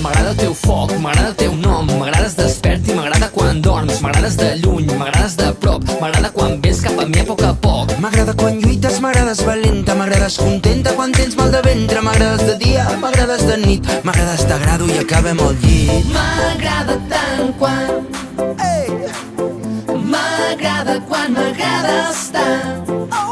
m'agrada el teu foc, m'agrada el teu nom, m'agrades despert i m'agrada quan dorms, m'agrades de lluny, m'agrades de prop, m'agrada quan vens cap a mi a poc a poc. M'agrada quan lluites, m'agrades valenta, m'agrades contenta quan tens mal de ventre, m'agrades de dia, m'agrades de nit, m'agrades t'agrado i acabem al llit. M'agrada tant quan m'agrada quan m'agrades tant.